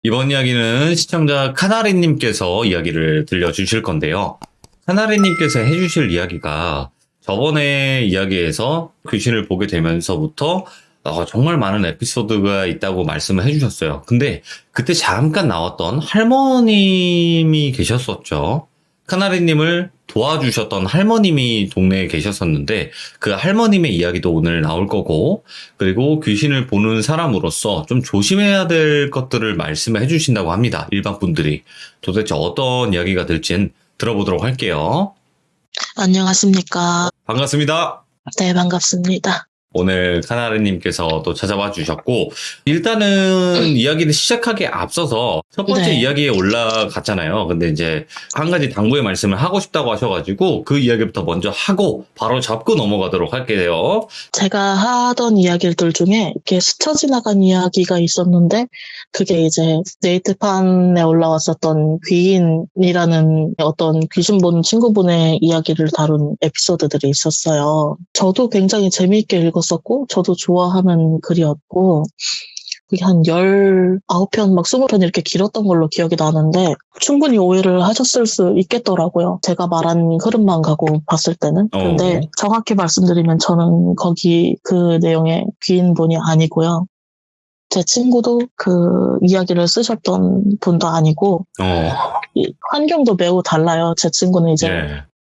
이번 이야기는 시청자 카나리님께서 이야기를 들려주실 건데요. 카나리님께서 해주실 이야기가 저번에 이야기에서 귀신을 보게 되면서부터 정말 많은 에피소드가 있다고 말씀을 해주셨어요. 근데 그때 잠깐 나왔던 할머님이 계셨었죠. 카나리님을 도와주셨던 할머님이 동네에 계셨었는데 그 할머님의 이야기도 오늘 나올 거고, 그리고 귀신을 보는 사람으로서 좀 조심해야 될 것들을 말씀을 해주신다고 합니다. 일반 분들이. 도대체 어떤 이야기가 될진 들어보도록 할게요. 안녕하십니까. 반갑습니다. 네, 반갑습니다. 오늘 카나리님께서 또 찾아와 주셨고, 일단은 이야기를 시작하기에 앞서서 첫 번째 네. 이야기에 올라갔잖아요. 근데 이제 한 가지 당부의 말씀을 하고 싶다고 하셔가지고 그 이야기부터 먼저 하고 바로 잡고 넘어가도록 할게요. 제가 하던 이야기들 중에 이렇게 스쳐 지나간 이야기가 있었는데, 그게 이제 네이트판에 올라왔었던 귀인이라는 어떤 귀신 보는 친구분의 이야기를 다룬 에피소드들이 있었어요. 저도 굉장히 재미있게 읽었었고, 저도 좋아하는 글이었고, 그게 한 19편, 막 20편 이렇게 길었던 걸로 기억이 나는데, 충분히 오해를 하셨을 수 있겠더라고요. 제가 말한 흐름만 가고 봤을 때는. 근데 정확히 말씀드리면 저는 거기 그 내용의 귀인분이 아니고요. 제 친구도 그 이야기를 쓰셨던 분도 아니고, 이 환경도 매우 달라요. 제 친구는 이제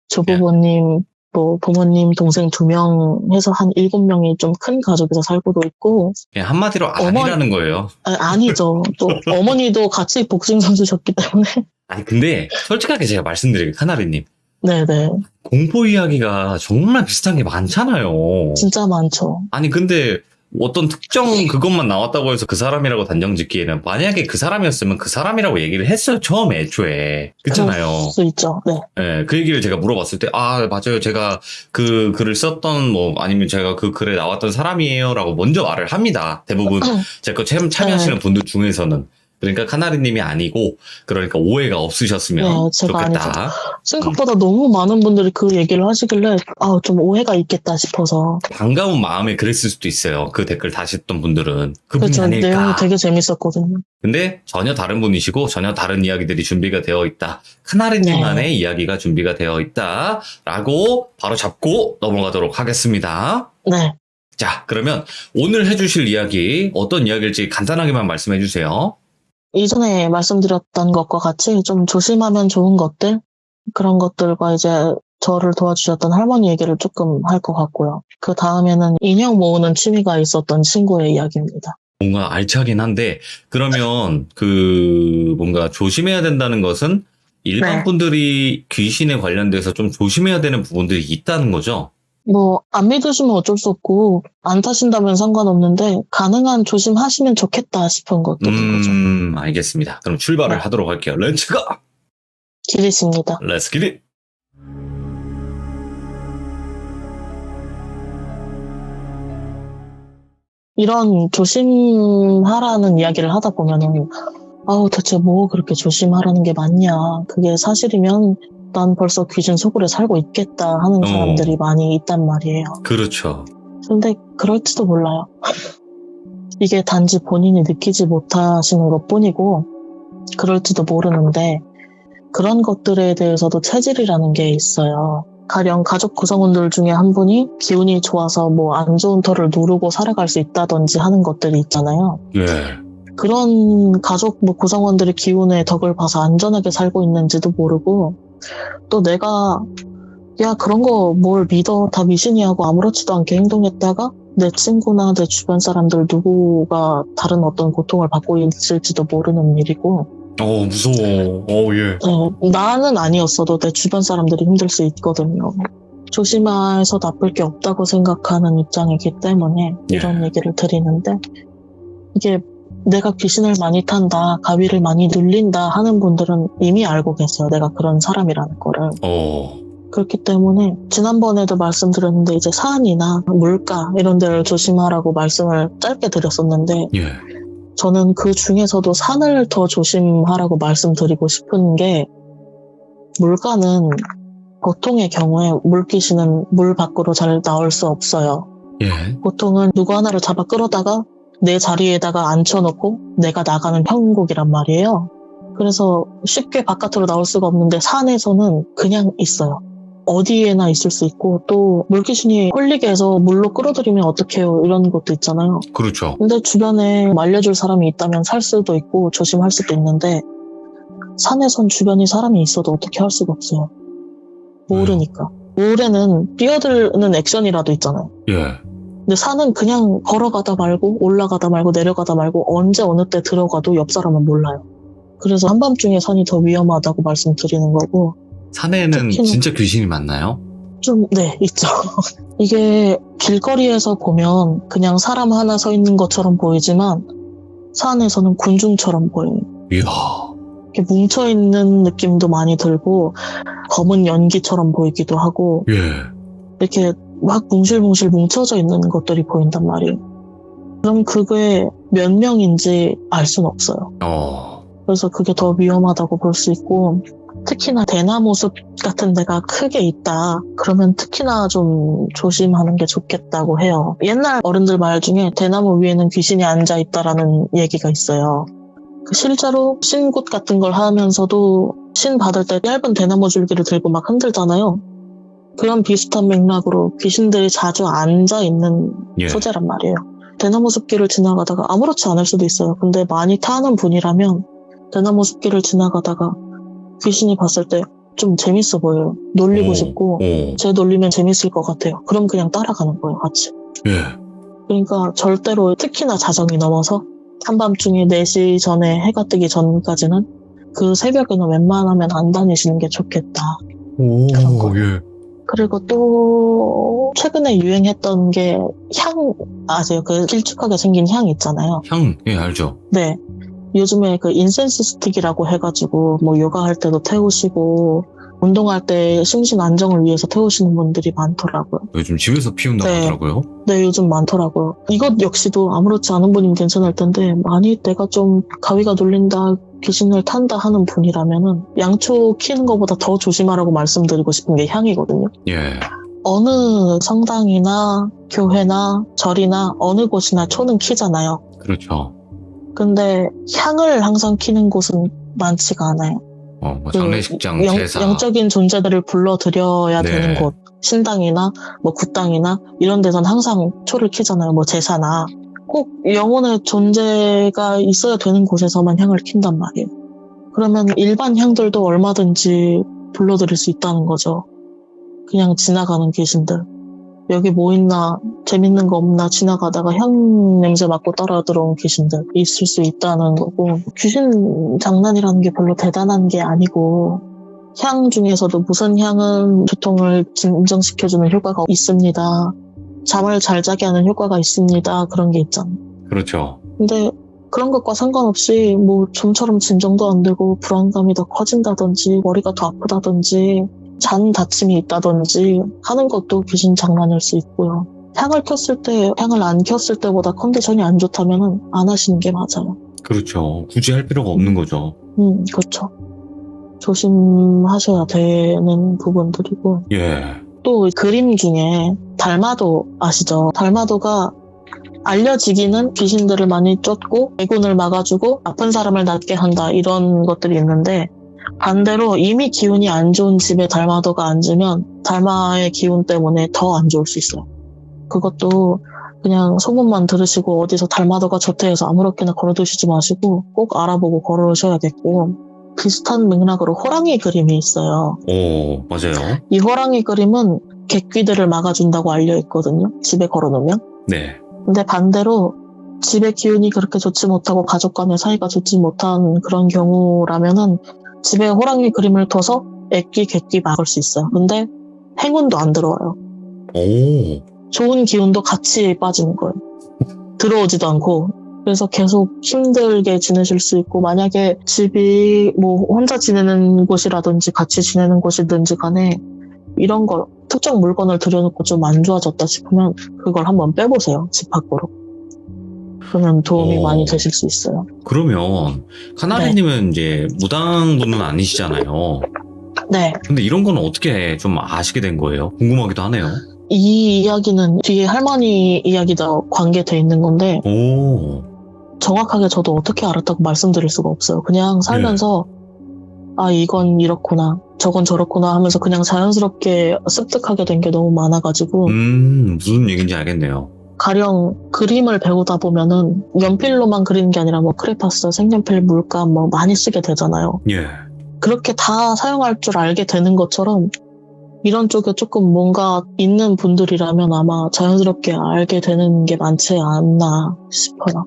조부모님, 뭐 부모님, 동생 2명 해서 한 7명이 좀 큰 가족에서 살고도 있고, 그냥 한마디로 아니라는 거예요. 아니죠. 또 어머니도 같이 복싱 선수셨기 때문에. 아니 근데 솔직하게 제가 말씀드릴게요, 카나리님. 네네. 공포 이야기가 정말 비슷한 게 많잖아요. 진짜 많죠. 아니 근데 어떤 특정 그것만 나왔다고 해서 그 사람이라고 단정 짓기에는, 만약에 그 사람이었으면 그 사람이라고 얘기를 했어요, 처음에 애초에. 그렇잖아요. 그럴 수 있죠. 네. 네, 그 얘기를 제가 물어봤을 때, 맞아요, 제가 그 글을 썼던, 뭐 아니면 제가 그 글에 나왔던 사람이에요 라고 먼저 말을 합니다. 대부분 제 거 참여하시는 분들 중에서는. 그러니까 카나리님이 아니고, 그러니까 오해가 없으셨으면 네, 제가 좋겠다. 아니죠. 생각보다 너무 많은 분들이 그 얘기를 하시길래 좀 오해가 있겠다 싶어서. 반가운 마음에 그랬을 수도 있어요. 그 댓글 다셨던 분들은. 그분이 그렇죠. 아닐까. 내용이 되게 재밌었거든요. 근데 전혀 다른 분이시고 전혀 다른 이야기들이 준비가 되어 있다. 카나리님만의 이야기가 준비가 되어 있다. 라고 바로 잡고 넘어가도록 하겠습니다. 네. 자, 그러면 오늘 해주실 이야기 어떤 이야기일지 간단하게만 말씀해 주세요. 이전에 말씀드렸던 것과 같이 좀 조심하면 좋은 것들, 그런 것들과 이제 저를 도와주셨던 할머니 얘기를 조금 할 것 같고요. 그 다음에는 인형 모으는 취미가 있었던 친구의 이야기입니다. 뭔가 알차긴 한데, 그러면 뭔가 조심해야 된다는 것은 일반 분들이 귀신에 관련돼서 좀 조심해야 되는 부분들이 있다는 거죠? 뭐 안 믿으시면 어쩔 수 없고 안 타신다면 상관없는데 가능한 조심하시면 좋겠다 싶은 것들인 거죠. 알겠습니다. 그럼 출발을 하도록 할게요. 렛츠고! 길이십니다. 렛츠 기릿! 이런 조심하라는 이야기를 하다 보면은 대체 뭐 그렇게 조심하라는 게 맞냐. 그게 사실이면 난 벌써 귀신 속으로 살고 있겠다 하는 사람들이 많이 있단 말이에요. 그렇죠. 근데 그럴지도 몰라요. 이게 단지 본인이 느끼지 못하시는 것뿐이고 그럴지도 모르는데, 그런 것들에 대해서도 체질이라는 게 있어요. 가령 가족 구성원들 중에 한 분이 기운이 좋아서 뭐 안 좋은 터를 누르고 살아갈 수 있다든지 하는 것들이 있잖아요. 네. 그런 가족 구성원들의 기운의 덕을 봐서 안전하게 살고 있는지도 모르고, 또 내가 그런 거 뭘 믿어, 다 미신이 하고 아무렇지도 않게 행동했다가 내 친구나 내 주변 사람들 누구가 다른 어떤 고통을 받고 있을지도 모르는 일이고. 무서워. 예. 나는 아니었어도 내 주변 사람들이 힘들 수 있거든요. 조심해서 나쁠 게 없다고 생각하는 입장이기 때문에 이런 얘기를 드리는데, 이게 내가 귀신을 많이 탄다, 가위를 많이 눌린다 하는 분들은 이미 알고 계세요. 내가 그런 사람이라는 거를. 그렇기 때문에 지난번에도 말씀드렸는데, 이제 산이나 물가 이런 데를 조심하라고 말씀을 짧게 드렸었는데, 저는 그 중에서도 산을 더 조심하라고 말씀드리고 싶은 게, 물가는 보통의 경우에 물귀신은 물 밖으로 잘 나올 수 없어요. 보통은 누구 하나를 잡아 끌어다가 내 자리에다가 앉혀놓고 내가 나가는 형국이란 말이에요. 그래서 쉽게 바깥으로 나올 수가 없는데 산에서는 그냥 있어요. 어디에나 있을 수 있고 또 물귀신이 홀리게 해서 물로 끌어들이면 어떡해요 이런 것도 있잖아요. 그렇죠. 근데 주변에 알려줄 사람이 있다면 살 수도 있고 조심할 수도 있는데 산에선 주변에 사람이 있어도 어떻게 할 수가 없어요. 모르니까. 우울에는 뛰어드는 액션이라도 있잖아요. 예. 근데 산은 그냥 걸어가다 말고 올라가다 말고 내려가다 말고 언제 어느 때 들어가도 옆 사람은 몰라요. 그래서 한밤중에 산이 더 위험하다고 말씀드리는 거고. 산에는 특히나- 진짜 귀신이 많나요? 네, 있죠. 이게 길거리에서 보면 그냥 사람 하나 서 있는 것처럼 보이지만 산에서는 군중처럼 보여요. 이야. 이렇게 뭉쳐있는 느낌도 많이 들고 검은 연기처럼 보이기도 하고 예. 이렇게 막 뭉실뭉실 뭉쳐져 있는 것들이 보인단 말이에요. 그럼 그게 몇 명인지 알 수는 없어요. 그래서 그게 더 위험하다고 볼 수 있고 특히나 대나무 숲 같은 데가 크게 있다. 그러면 특히나 좀 조심하는 게 좋겠다고 해요. 옛날 어른들 말 중에 대나무 위에는 귀신이 앉아 있다라는 얘기가 있어요. 실제로 신굿 같은 걸 하면서도 신 받을 때 얇은 대나무 줄기를 들고 막 흔들잖아요. 그런 비슷한 맥락으로 귀신들이 자주 앉아 있는 예. 소재란 말이에요. 대나무 숲길을 지나가다가 아무렇지 않을 수도 있어요. 근데 많이 타는 분이라면 대나무 숲길을 지나가다가 귀신이 봤을 때 좀 재밌어 보여요. 놀리고 싶고 쟤 놀리면 재밌을 것 같아요. 그럼 그냥 따라가는 거예요, 같이. 예. 그러니까 절대로 특히나 자정이 넘어서 한밤중에 4시 전에 해가 뜨기 전까지는 그 새벽에는 웬만하면 안 다니시는 게 좋겠다. 그런 거예요. 예. 그리고 또 최근에 유행했던 게 향 아세요? 그 길쭉하게 생긴 향 있잖아요. 향, 예, 알죠. 네. 요즘에 그 인센스 스틱이라고 해가지고 뭐 요가할 때도 태우시고 운동할 때 심신 안정을 위해서 태우시는 분들이 많더라고요. 요즘 집에서 피운다고 네. 하더라고요. 네, 요즘 많더라고요. 이것 역시도 아무렇지 않은 분이면 괜찮을 텐데 만일 내가 좀 가위가 눌린다, 귀신을 탄다 하는 분이라면은 양초 키는 것보다 더 조심하라고 말씀드리고 싶은 게 향이거든요. 예. 어느 성당이나 교회나 절이나 어느 곳이나 초는 키잖아요. 그렇죠. 근데 향을 항상 키는 곳은 많지가 않아요. 뭐 장례식장, 제사. 영적인 존재들을 불러들여야 네. 되는 곳, 신당이나 뭐 굿당이나 이런 데선 항상 초를 키잖아요. 뭐 제사나 꼭 영혼의 존재가 있어야 되는 곳에서만 향을 킨단 말이에요. 그러면 일반 향들도 얼마든지 불러들일 수 있다는 거죠. 그냥 지나가는 귀신들. 여기 뭐 있나, 재밌는 거 없나 지나가다가 향 냄새 맡고 따라 들어온 귀신들 있을 수 있다는 거고, 귀신 장난이라는 게 별로 대단한 게 아니고, 향 중에서도 무슨 향은 두통을 진정시켜주는 효과가 있습니다. 잠을 잘 자게 하는 효과가 있습니다. 그런 게 있잖아요. 그렇죠. 근데 그런 것과 상관없이 뭐 좀처럼 진정도 안 되고 불안감이 더 커진다든지 머리가 더 아프다든지 잔 다침이 있다든지 하는 것도 귀신 장난일 수 있고요. 향을 켰을 때, 향을 안 켰을 때보다 컨디션이 안 좋다면 안 하시는 게 맞아요. 그렇죠. 굳이 할 필요가 없는 거죠. 그렇죠. 조심하셔야 되는 부분들이고. 예. 또 그림 중에 달마도 아시죠? 달마도가 알려지기는 귀신들을 많이 쫓고 애군을 막아주고 아픈 사람을 낫게 한다 이런 것들이 있는데 반대로 이미 기운이 안 좋은 집에 달마도가 앉으면 달마의 기운 때문에 더 안 좋을 수 있어요. 그것도 그냥 소문만 들으시고 어디서 달마도가 좋대 해서 아무렇게나 걸어두시지 마시고 꼭 알아보고 걸어오셔야겠고 비슷한 맥락으로 호랑이 그림이 있어요. 오, 맞아요. 이 호랑이 그림은 객귀들을 막아준다고 알려있거든요. 집에 걸어놓으면. 네. 근데 반대로 집의 기운이 그렇게 좋지 못하고 가족 간의 사이가 좋지 못한 그런 경우라면은 집에 호랑이 그림을 둬서 애끼, 객귀 막을 수 있어요. 근데 행운도 안 들어와요. 오. 좋은 기운도 같이 빠지는 거예요. 들어오지도 않고. 그래서 계속 힘들게 지내실 수 있고 만약에 집이 뭐 혼자 지내는 곳이라든지 같이 지내는 곳이든지 간에 이런 걸 특정 물건을 들여놓고 좀 안 좋아졌다 싶으면 그걸 한번 빼보세요. 집 밖으로. 그러면 도움이 많이 되실 수 있어요. 그러면 카나리님은 이제 무당분은 아니시잖아요. 네. 근데 이런 건 어떻게 좀 아시게 된 거예요? 궁금하기도 하네요. 이 이야기는 뒤에 할머니 이야기도 관계돼 있는 건데 오. 정확하게 저도 어떻게 알았다고 말씀드릴 수가 없어요. 그냥 살면서 아 이건 이렇구나 저건 저렇구나 하면서 그냥 자연스럽게 습득하게 된 게 너무 많아가지고 무슨 얘기인지 알겠네요. 가령 그림을 배우다 보면은 연필로만 그리는 게 아니라 뭐 크레파스, 색연필, 물감 뭐 많이 쓰게 되잖아요. 예. 그렇게 다 사용할 줄 알게 되는 것처럼 이런 쪽에 조금 뭔가 있는 분들이라면 아마 자연스럽게 알게 되는 게 많지 않나 싶어요.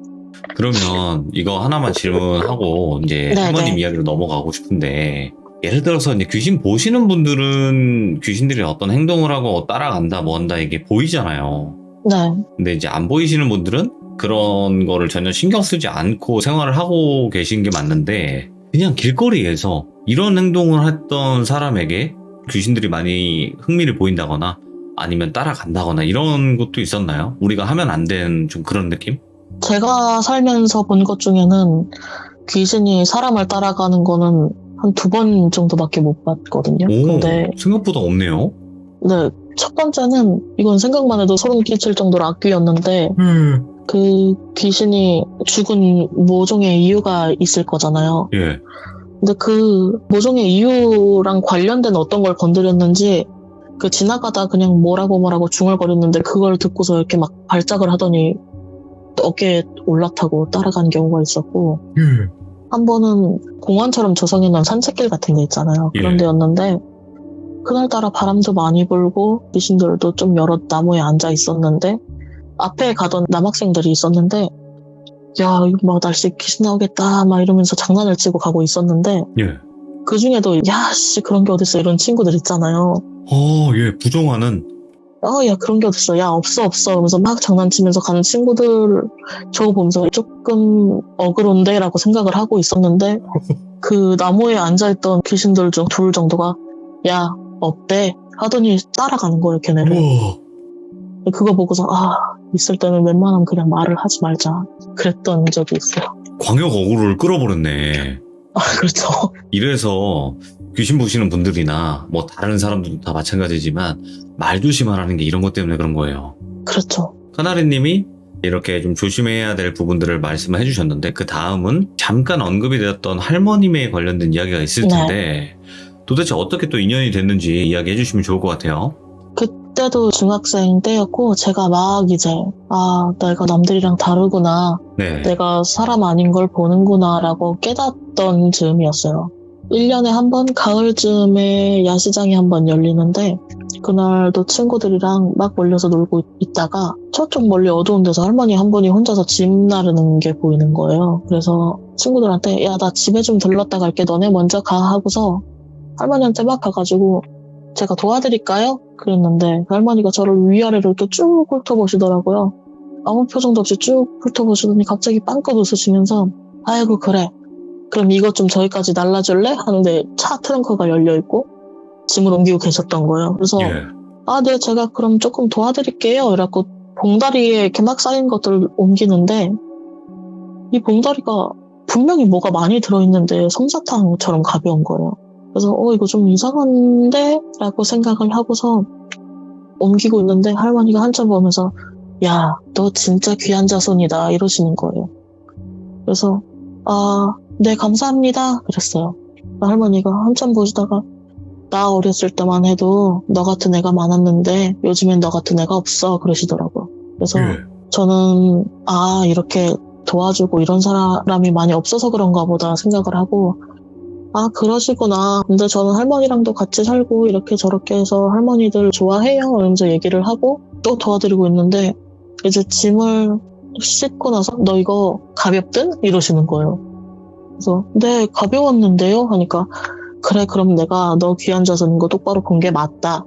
그러면 이거 하나만 질문하고 이제 네, 할머님 네. 이야기로 넘어가고 싶은데, 예를 들어서 이제 귀신 보시는 분들은 귀신들이 어떤 행동을 하고 따라간다 뭐 한다 이게 보이잖아요. 네. 근데 이제 안 보이시는 분들은 그런 거를 전혀 신경 쓰지 않고 생활을 하고 계신 게 맞는데, 그냥 길거리에서 이런 행동을 했던 사람에게 귀신들이 많이 흥미를 보인다거나 아니면 따라간다거나 이런 것도 있었나요? 우리가 하면 안 되는 좀 그런 느낌? 제가 살면서 본 것 중에는 귀신이 사람을 따라가는 거는 한 2번 정도밖에 못 봤거든요. 오, 근데 생각보다 없네요. 네, 첫 번째는 이건 생각만 해도 소름 끼칠 정도로 악귀였는데 그 귀신이 죽은 모종의 이유가 있을 거잖아요. 예. 근데 그 모종의 이유랑 관련된 어떤 걸 건드렸는지 그 지나가다 그냥 뭐라고 중얼거렸는데 그걸 듣고서 이렇게 막 발작을 하더니 어깨에 올라타고 따라간 경우가 있었고 한 번은 공원처럼 조성해놓은 산책길 같은 데 있잖아요. 그런 예. 데였는데 그날따라 바람도 많이 불고 귀신들도 좀 여러 나무에 앉아 있었는데 앞에 가던 남학생들이 있었는데 야 이거 막 날씨 귀신 나오겠다 막 이러면서 장난을 치고 가고 있었는데 예. 그 중에도 야씨 그런 게 어딨어 이런 친구들 있잖아요. 예, 부정하는. 야 그런 게 어딨어 야 없어 그러면서 막 장난치면서 가는 친구들 저거 보면서 조금 어그로운데 라고 생각을 하고 있었는데 그 나무에 앉아있던 귀신들 중 2 정도가 야 어때 하더니 따라가는 거예요 걔네를. 우와. 그거 보고서 있을 때는 웬만하면 그냥 말을 하지 말자 그랬던 적이 있어요. 광역 어그로를 끌어버렸네. 그렇죠. 이래서 귀신 보시는 분들이나 뭐 다른 사람들도 다 마찬가지지만 말 조심하라는 게 이런 것 때문에 그런 거예요. 그렇죠. 카나리님이 이렇게 좀 조심해야 될 부분들을 말씀을 해주셨는데, 그 다음은 잠깐 언급이 되었던 할머님에 관련된 이야기가 있을 텐데 도대체 어떻게 또 인연이 됐는지 이야기해 주시면 좋을 것 같아요. 그때도 중학생 때였고 제가 막 이제 내가 남들이랑 다르구나 네. 내가 사람 아닌 걸 보는구나 라고 깨닫던 즈음이었어요. 1년에 한 번 가을쯤에 야시장이 한 번 열리는데 그날도 친구들이랑 막 몰려서 놀고 있다가 저쪽 멀리 어두운 데서 할머니 한 분이 혼자서 집 나르는 게 보이는 거예요. 그래서 친구들한테 야 나 집에 좀 들렀다 갈게 너네 먼저 가 하고서 할머니한테 막 가가지고 제가 도와드릴까요? 그랬는데 그 할머니가 저를 위아래로 이렇게 쭉 훑어보시더라고요. 아무 표정도 없이 쭉 훑어보시더니 갑자기 빵긋 웃으시면서 아이고 그래 그럼 이것 좀 저기까지 날라줄래? 하는데 차 트렁크가 열려있고 짐을 옮기고 계셨던 거예요. 그래서 예. 네 제가 그럼 조금 도와드릴게요 이래갖고 봉다리에 이렇게 막 쌓인 것들을 옮기는데 이 봉다리가 분명히 뭐가 많이 들어있는데 솜사탕처럼 가벼운 거예요. 그래서 이거 좀 이상한데? 라고 생각을 하고서 옮기고 있는데 할머니가 한참 보면서 야, 너 진짜 귀한 자손이다 이러시는 거예요. 그래서 네 감사합니다 그랬어요. 할머니가 한참 보시다가 나 어렸을 때만 해도 너 같은 애가 많았는데 요즘엔 너 같은 애가 없어 그러시더라고요. 그래서 저는 이렇게 도와주고 이런 사람이 많이 없어서 그런가 보다 생각을 하고 그러시구나. 근데 저는 할머니랑도 같이 살고 이렇게 저렇게 해서 할머니들 좋아해요. 이러면서 얘기를 하고 또 도와드리고 있는데 이제 짐을 씻고 나서 너 이거 가볍든? 이러시는 거예요. 그래서 네 가벼웠는데요? 하니까 그래 그럼 내가 너 귀한 자손인 거 똑바로 본 게 맞다.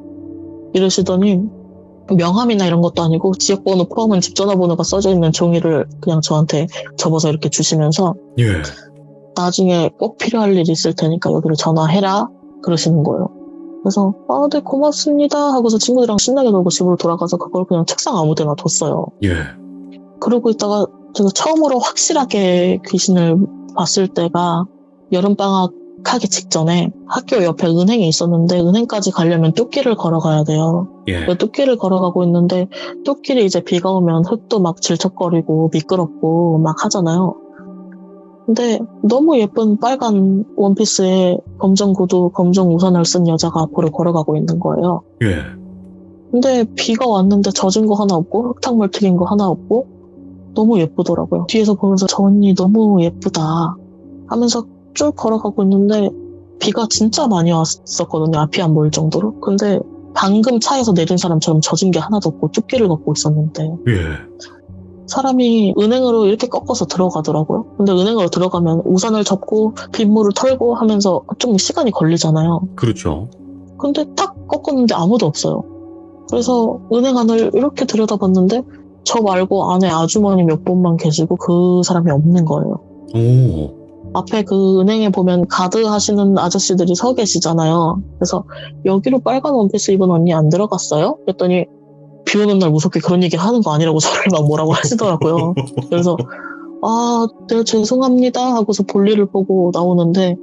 이러시더니 명함이나 이런 것도 아니고 지역번호 포함한 집 전화번호가 써져 있는 종이를 그냥 저한테 접어서 이렇게 주시면서 예. 나중에 꼭 필요할 일 있을 테니까 여기로 전화해라 그러시는 거예요. 그래서 네 고맙습니다 하고서 친구들이랑 신나게 놀고 집으로 돌아가서 그걸 그냥 책상 아무 데나 뒀어요. 예. 그러고 있다가 제가 처음으로 확실하게 귀신을 봤을 때가 여름방학 입학하기 직전에 학교 옆에 은행이 있었는데 은행까지 가려면 뚝길을 걸어가야 돼요. 예. 그 뚝길을 걸어가고 있는데 뚝길이 이제 비가 오면 흙도 막 질척거리고 미끄럽고 막 하잖아요. 근데 너무 예쁜 빨간 원피스에 검정 구두, 검정 우산을 쓴 여자가 앞으로 걸어가고 있는 거예요. 예. 근데 비가 왔는데 젖은 거 하나 없고 흙탕물 튀긴 거 하나 없고 너무 예쁘더라고요. 뒤에서 보면서 저 언니 너무 예쁘다 하면서 쭉 걸어가고 있는데 비가 진짜 많이 왔었거든요. 앞이 안 보일 정도로. 근데 방금 차에서 내린 사람처럼 젖은 게 하나도 없고 뚝길을 걷고 있었는데 예. 사람이 은행으로 이렇게 꺾어서 들어가더라고요. 근데 은행으로 들어가면 우산을 접고 빗물을 털고 하면서 좀 시간이 걸리잖아요. 그렇죠. 근데 딱 꺾었는데 아무도 없어요. 그래서 은행 안을 이렇게 들여다봤는데 저 말고 안에 아주머니 몇 분만 계시고 그 사람이 없는 거예요. 오. 앞에 그 은행에 보면 가드 하시는 아저씨들이 서 계시잖아요. 그래서 여기로 빨간 원피스 입은 언니 안 들어갔어요? 그랬더니 비 오는 날 무섭게 그런 얘기 하는 거 아니라고 저를 막 뭐라고 하시더라고요. 그래서 네, 죄송합니다 하고서 볼일을 보고 나오는데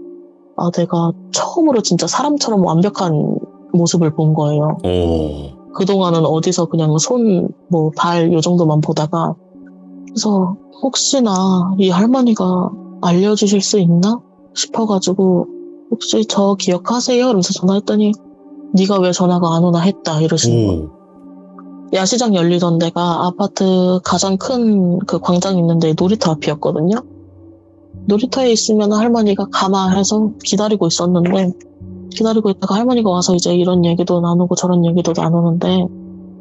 내가 처음으로 진짜 사람처럼 완벽한 모습을 본 거예요. 오. 그동안은 어디서 그냥 손, 발 요 정도만 보다가 그래서 혹시나 이 할머니가 알려주실 수 있나 싶어가지고 혹시 저 기억하세요? 이러면서 전화했더니 네가 왜 전화가 안 오나 했다 이러시는 거예요. 야시장 열리던 데가 아파트 가장 큰 그 광장이 있는데 놀이터 앞이었거든요. 놀이터에 있으면 할머니가 가마해서 기다리고 있었는데 기다리고 있다가 할머니가 와서 이제 이런 얘기도 나누고 저런 얘기도 나누는데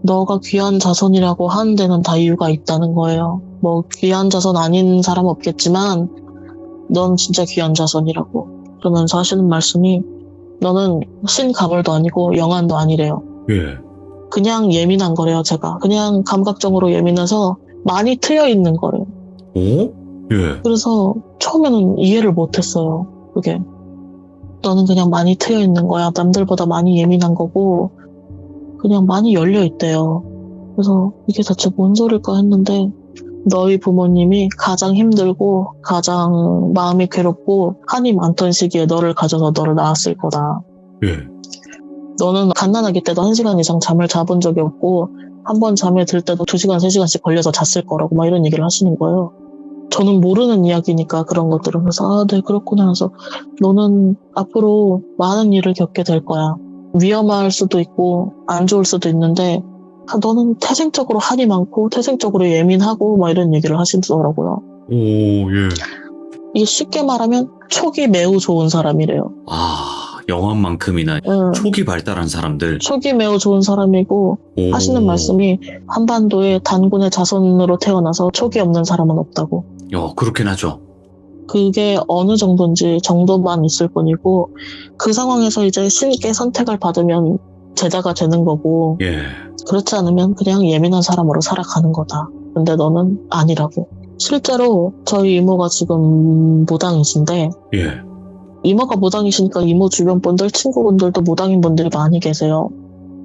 너가 귀한 자손이라고 하는 데는 다 이유가 있다는 거예요. 귀한 자손 아닌 사람 없겠지만 넌 진짜 귀한 자손이라고 그러면서 하시는 말씀이 너는 신가물도 아니고 영안도 아니래요. 예. 그냥 예민한 거래요. 제가 그냥 감각적으로 예민해서 많이 트여 있는 거래요. 오? 예. 그래서 처음에는 이해를 못했어요. 그게 너는 그냥 많이 트여 있는 거야. 남들보다 많이 예민한 거고 그냥 많이 열려 있대요. 그래서 이게 대체 뭔 소릴까 했는데 너희 부모님이 가장 힘들고 가장 마음이 괴롭고 한이 많던 시기에 너를 가져서 너를 낳았을 거다. 예. 너는 갓난아기 때도 1시간 이상 잠을 자본 적이 없고 한 번 잠에 들 때도 2시간, 3시간씩 걸려서 잤을 거라고 막 이런 얘기를 하시는 거예요. 저는 모르는 이야기니까 그런 것들은. 그래서 네 그렇구나 해서 너는 앞으로 많은 일을 겪게 될 거야. 위험할 수도 있고 안 좋을 수도 있는데 너는 태생적으로 한이 많고 태생적으로 예민하고 막 이런 얘기를 하시더라고요. 오, 예. 이게 쉽게 말하면 촉이 매우 좋은 사람이래요. 영화만큼이나 촉이 발달한 사람들. 촉이 매우 좋은 사람이고 오. 하시는 말씀이 한반도에 단군의 자손으로 태어나서 촉이 없는 사람은 없다고. 그렇긴 하죠. 그게 어느 정도인지 정도만 있을 뿐이고 그 상황에서 이제 신께 선택을 받으면 제자가 되는 거고 예. 그렇지 않으면 그냥 예민한 사람으로 살아가는 거다. 근데 너는 아니라고. 실제로 저희 이모가 지금 무당이신데 예. 이모가 무당이시니까 이모 주변 분들, 친구분들도 무당인 분들이 많이 계세요.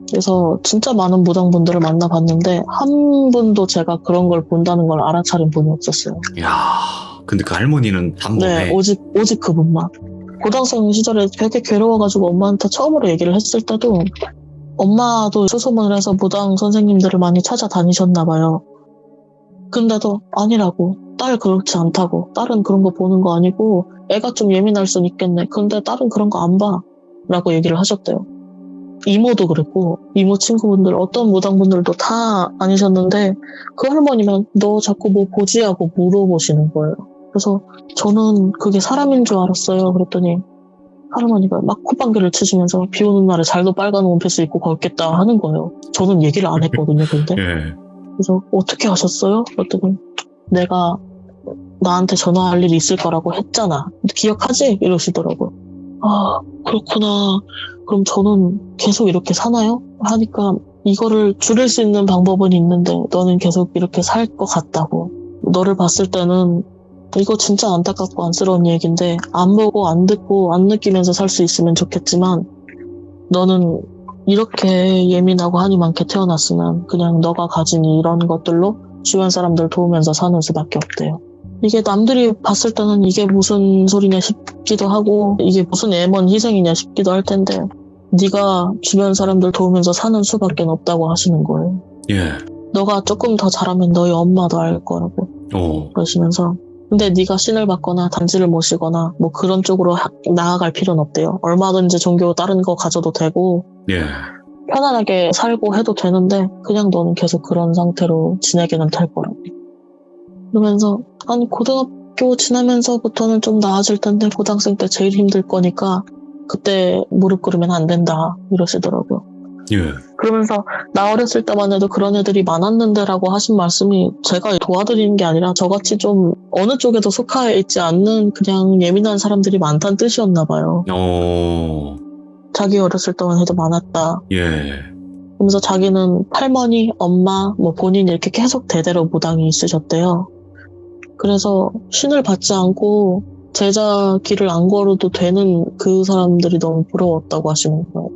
그래서 진짜 많은 무당분들을 만나봤는데 한 분도 제가 그런 걸 본다는 걸 알아차린 분이 없었어요. 이야, 근데 그 할머니는 단번에. 네, 오직 그분만. 고등학생 시절에 되게 괴로워가지고 엄마한테 처음으로 얘기를 했을 때도 엄마도 수소문을 해서 무당 선생님들을 많이 찾아다니셨나 봐요. 근데도 아니라고. 딸 그렇지 않다고. 딸은 그런 거 보는 거 아니고 애가 좀 예민할 순 있겠네. 근데 딸은 그런 거 안 봐. 라고 얘기를 하셨대요. 이모도 그랬고 이모 친구분들 어떤 무당분들도 다 아니셨는데 그 할머니만 너 자꾸 뭐 보지 하고 물어보시는 거예요. 그래서 저는 그게 사람인 줄 알았어요. 그랬더니 할머니가 막 콧방귀를 치시면서 비 오는 날에 잘도 빨간 원피스 입고 걷겠다 하는 거예요. 저는 얘기를 안 했거든요. 근데 예. 그래서 어떻게 하셨어요? 그랬더니 내가 나한테 전화할 일이 있을 거라고 했잖아. 기억하지? 이러시더라고요. 그렇구나. 그럼 저는 계속 이렇게 사나요? 하니까 이거를 줄일 수 있는 방법은 있는데 너는 계속 이렇게 살 것 같다고. 너를 봤을 때는 이거 진짜 안타깝고 안쓰러운 얘기인데 안 보고 안 듣고 안 느끼면서 살 수 있으면 좋겠지만 너는 이렇게 예민하고 한이 많게 태어났으면 그냥 너가 가진 이런 것들로 주변 사람들 도우면서 사는 수밖에 없대요. 이게 남들이 봤을 때는 이게 무슨 소리냐 싶기도 하고 이게 무슨 애먼 희생이냐 싶기도 할 텐데 네가 주변 사람들 도우면서 사는 수밖에 없다고 하시는 거예요. 예. 너가 조금 더 잘하면 너희 엄마도 알 거라고 그러시면서 근데 네가 신을 받거나 단지를 모시거나 뭐 그런 쪽으로 나아갈 필요는 없대요. 얼마든지 종교 다른 거 가져도 되고 예. 편안하게 살고 해도 되는데 그냥 너는 계속 그런 상태로 지내기는 될 거라고. 그러면서 아니 고등학교 지나면서부터는 좀 나아질 텐데 고등학생 때 제일 힘들 거니까 그때 무릎 꿇으면 안 된다 이러시더라고요. 예. 그러면서 나 어렸을 때만 해도 그런 애들이 많았는데라고 하신 말씀이 제가 도와드리는 게 아니라 저같이 좀 어느 쪽에도 속해 있지 않는 그냥 예민한 사람들이 많다는 뜻이었나 봐요. 자기 어렸을 때만 해도 많았다. 예. 그러면서 자기는 할머니, 엄마, 뭐 본인 이렇게 계속 대대로 무당이 있으셨대요. 그래서 신을 받지 않고 제자 길을 안 걸어도 되는 그 사람들이 너무 부러웠다고 하시는 거예요.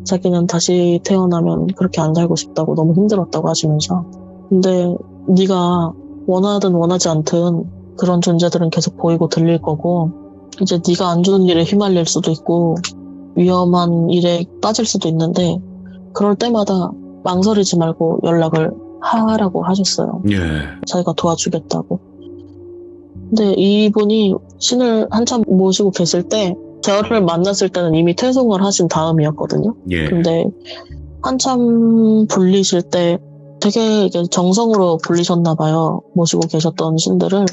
자기는 다시 태어나면 그렇게 안 살고 싶다고 너무 힘들었다고 하시면서 근데 네가 원하든 원하지 않든 그런 존재들은 계속 보이고 들릴 거고 이제 네가 안 좋은 일에 휘말릴 수도 있고 위험한 일에 빠질 수도 있는데 그럴 때마다 망설이지 말고 연락을 하라고 하셨어요. 예. 자기가 도와주겠다고. 근데 이분이 신을 한참 모시고 계실 때 저를 만났을 때는 이미 퇴송을 하신 다음이었거든요. 예. 근데 한참 불리실 때 되게 이게 정성으로 불리셨나 봐요. 모시고 계셨던 신들을.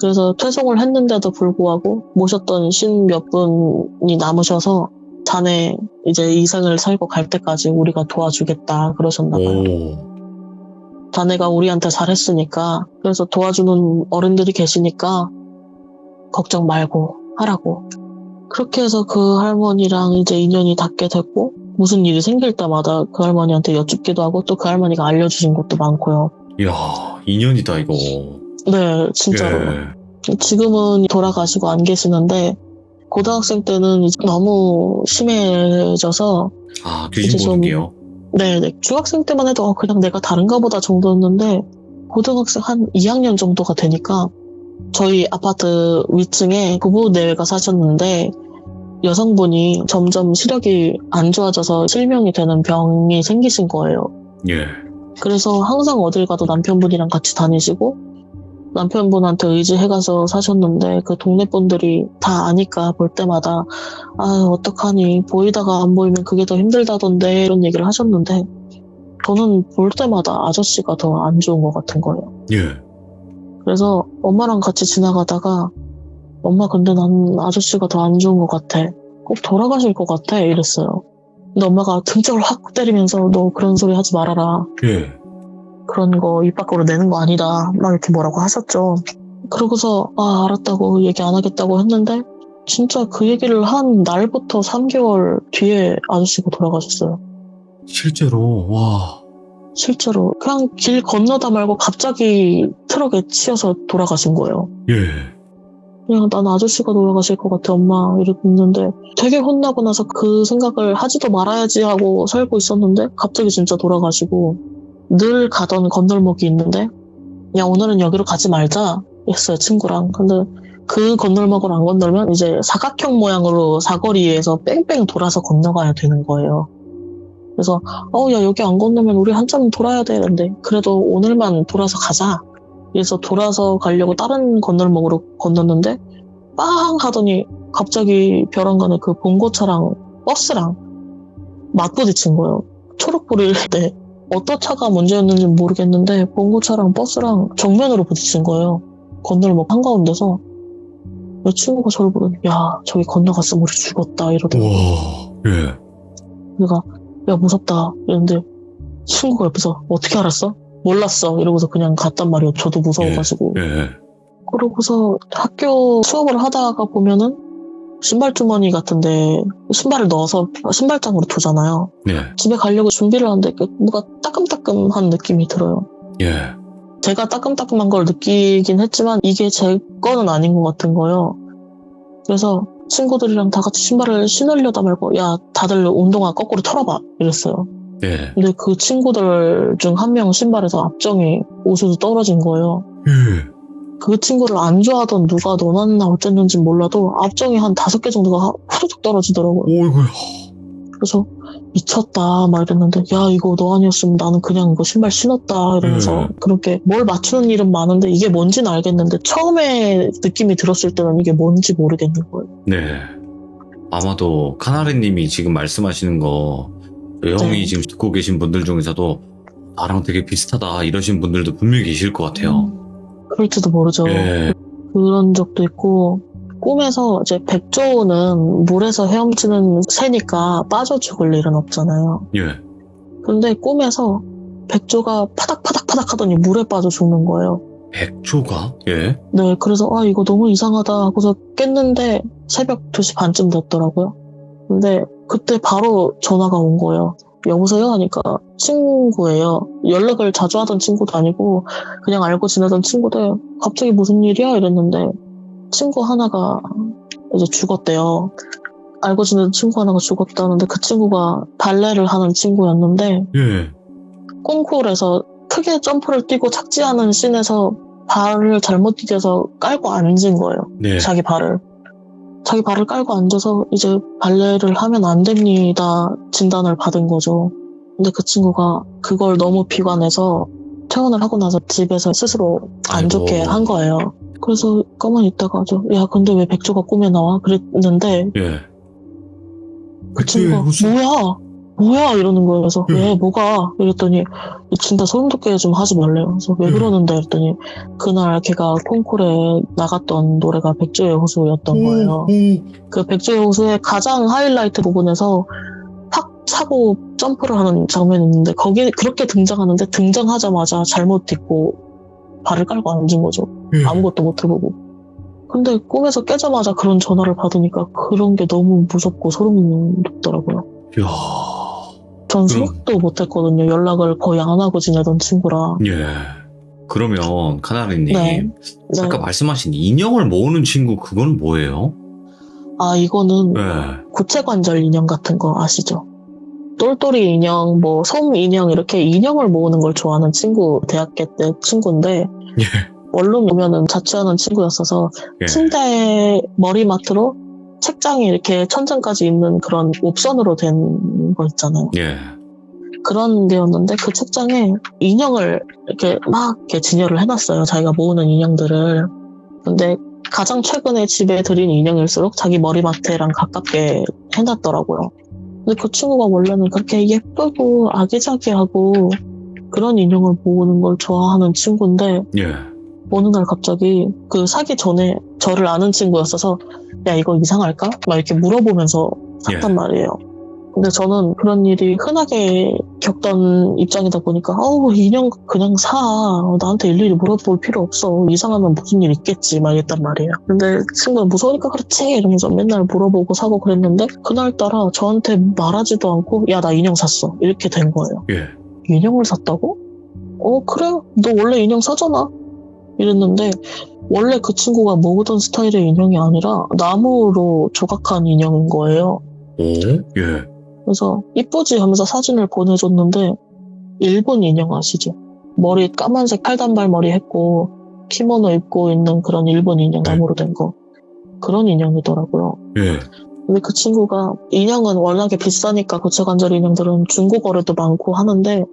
그래서 퇴송을 했는데도 불구하고 모셨던 신 몇 분이 남으셔서 자네 이제 이 생을 살고 갈 때까지 우리가 도와주겠다 그러셨나 봐요. 자네가 우리한테 잘했으니까 그래서 도와주는 어른들이 계시니까 걱정 말고 하라고. 그렇게 해서 그 할머니랑 이제 인연이 닿게 됐고 무슨 일이 생길 때마다 그 할머니한테 여쭙기도 하고 또 그 할머니가 알려주신 것도 많고요. 이야, 인연이다 이거. 네, 진짜로. 예. 지금은 돌아가시고 안 계시는데 고등학생 때는 이제 너무 심해져서 귀신 이제 보는 게요? 네, 중학생 때만 해도 그냥 내가 다른가 보다 정도였는데 고등학생 한 2학년 정도가 되니까 저희 아파트 위층에 부부 내외가 사셨는데 여성분이 점점 시력이 안 좋아져서 실명이 되는 병이 생기신 거예요. 예. 그래서 항상 어딜 가도 남편분이랑 같이 다니시고 남편분한테 의지해가서 사셨는데 그 동네 분들이 다 아니까 볼 때마다 어떡하니 보이다가 안 보이면 그게 더 힘들다던데 이런 얘기를 하셨는데 저는 볼 때마다 아저씨가 더 안 좋은 것 같은 거예요. 예. 그래서 엄마랑 같이 지나가다가 엄마 근데 난 아저씨가 더 안 좋은 것 같아. 꼭 돌아가실 것 같아 이랬어요. 근데 엄마가 등짝을 확 때리면서 너 그런 소리 하지 말아라. 예. 그런 거 입 밖으로 내는 거 아니다. 막 이렇게 뭐라고 하셨죠. 그러고서 알았다고 얘기 안 하겠다고 했는데 진짜 그 얘기를 한 날부터 3개월 뒤에 아저씨가 돌아가셨어요. 실제로 와. 실제로 그냥 길 건너다 말고 갑자기 트럭에 치여서 돌아가신 거예요. 예. 그냥 난 아저씨가 돌아가실 것 같아 엄마 이랬는데 되게 혼나고 나서 그 생각을 하지도 말아야지 하고 살고 있었는데 갑자기 진짜 돌아가시고 늘 가던 건널목이 있는데 야 오늘은 여기로 가지 말자 했어요 친구랑. 근데 그 건널목을 안 건널면 이제 사각형 모양으로 사거리에서 뺑뺑 돌아서 건너가야 되는 거예요. 그래서 야 여기 안 건너면 우리 한참 돌아야 되는데 그래도 오늘만 돌아서 가자. 그래서 돌아서 가려고 다른 건널목으로 건넜는데 빵 하더니 갑자기 벼랑간에 그 봉고차랑 버스랑 맞부딪힌 거예요. 초록불일 때 어떤 차가 문제였는지 모르겠는데 봉고차랑 버스랑 정면으로 부딪힌 거예요. 건널목 한가운데서. 내 친구가 저를 보더니 야 저기 건너갔으면 우리 죽었다 이러더라고요. 와. 예. 내가 야 무섭다 이랬는데 친구가 옆에서 어떻게 알았어? 몰랐어 이러고서 그냥 갔단 말이에요. 저도 무서워가지고. 예. 그러고서 학교 수업을 하다가 보면은 신발 주머니 같은데 신발을 넣어서 신발장으로 두잖아요. 예. 집에 가려고 준비를 하는데 뭔가 따끔따끔한 느낌이 들어요. 예. 제가 따끔따끔한 걸 느끼긴 했지만 이게 제 거는 아닌 것 같은 거예요. 그래서 친구들이랑 다 같이 신발을 신으려다 말고 야 다들 운동화 거꾸로 털어봐 이랬어요. 예. 근데 그 친구들 중 한 명 신발에서 앞정이 우수수 떨어진 거예요. 예. 그 친구를 안 좋아하던 누가 넣어놨나 어쨌는지 몰라도 앞정이 한 5개 정도가 후루룩 떨어지더라고요. 오이구야. 그래서 미쳤다 막 이랬는데, 야 이거 너 아니었으면 나는 그냥 이거 신발 신었다 이러면서 그렇게 뭘 맞추는 일은 많은데 이게 뭔지는 알겠는데 처음에 느낌이 들었을 때는 이게 뭔지 모르겠는 거예요. 네. 아마도 카나리님이 지금 말씀하시는 거 형이 네. 지금 듣고 계신 분들 중에서도 나랑 되게 비슷하다 이러신 분들도 분명히 계실 것 같아요. 그럴지도 모르죠. 예. 그런 적도 있고, 꿈에서 이제 백조는 물에서 헤엄치는 새니까 빠져 죽을 일은 없잖아요. 예. 근데 꿈에서 백조가 파닥파닥파닥 하더니 물에 빠져 죽는 거예요. 백조가? 예. 네, 그래서 이거 너무 이상하다 하고서 깼는데 새벽 2시 반쯤 됐더라고요. 근데 그때 바로 전화가 온 거예요. 여보세요? 하니까 친구예요. 연락을 자주 하던 친구도 아니고 그냥 알고 지내던 친구들 갑자기 무슨 일이야? 이랬는데 친구 하나가 이제 죽었대요. 알고 지내던 친구 하나가 죽었다는데 그 친구가 발레를 하는 친구였는데 예. 콩쿨에서 크게 점프를 뛰고 착지하는 씬에서 발을 잘못 디뎌서 깔고 앉은 거예요. 네. 자기 발을 깔고 앉아서 이제 발레를 하면 안 됩니다 진단을 받은 거죠. 근데 그 친구가 그걸 너무 비관해서 퇴원을 하고 나서 집에서 스스로 안 좋게 아이고. 한 거예요. 그래서 가만히 있다가 야 근데 왜 백조가 꿈에 나와? 그랬는데 예. 그 친구가 뭐야 이러는 거예요. 그래서 왜 뭐가 이랬더니 진짜 소름 돋게 좀 하지 말래요. 그래서 왜 그러는데 했더니 그날 걔가 콩쿨에 나갔던 노래가 백조의 호수였던 거예요. 그 백조의 호수의 가장 하이라이트 부분에서 팍 차고 점프를 하는 장면이 있는데 거기 그렇게 등장하는데 등장하자마자 잘못 딛고 발을 깔고 앉은 거죠. 아무것도 못 해보고. 근데 꿈에서 깨자마자 그런 전화를 받으니까 그런 게 너무 무섭고 소름이 돋더라고요. 이야. 전 생각도 못했거든요. 연락을 거의 안 하고 지내던 친구라. 예. 그러면 카나리님, 네. 아까 말씀하신 인형을 모으는 친구 그건 뭐예요? 이거는 예. 구체관절 인형 같은 거 아시죠? 똘똘이 인형, 뭐 솜 인형 이렇게 인형을 모으는 걸 좋아하는 친구, 대학교 때 친구인데 예. 원룸 오면은 자취하는 친구였어서 예. 침대 머리맡으로 책장이 이렇게 천장까지 있는 그런 옵션으로 된 거 있잖아요. 예. 그런 데였는데 그 책장에 인형을 이렇게 막 이렇게 진열을 해놨어요. 자기가 모으는 인형들을. 근데 가장 최근에 집에 들인 인형일수록 자기 머리맡에랑 가깝게 해놨더라고요. 근데 그 친구가 원래는 그렇게 예쁘고 아기자기하고 그런 인형을 모으는 걸 좋아하는 친구인데 예. 어느 날 갑자기 그 사기 전에 저를 아는 친구였어서 야 이거 이상할까? 막 이렇게 물어보면서 샀단 말이에요. 근데 저는 그런 일이 흔하게 겪던 입장이다 보니까 인형 그냥 사. 나한테 일일이 물어볼 필요 없어. 이상하면 무슨 일 있겠지 막 이랬단 말이에요. 근데 친구가 무서우니까 그렇지 이러면서 맨날 물어보고 사고 그랬는데 그날따라 저한테 말하지도 않고 야 나 인형 샀어 이렇게 된 거예요. 예. 인형을 샀다고? 그래? 너 원래 인형 사잖아? 이랬는데 원래 그 친구가 모으던 스타일의 인형이 아니라 나무로 조각한 인형인 거예요. 오? 예. 그래서 이쁘지 하면서 사진을 보내줬는데 일본 인형 아시죠? 머리 까만색 칼단발 머리 했고 키모노 입고 있는 그런 일본 인형 나무로 된 거. 그런 인형이더라고요. 예. 근데 그 친구가 인형은 워낙에 비싸니까 구체관절 인형들은 중고거래도 많고 하는데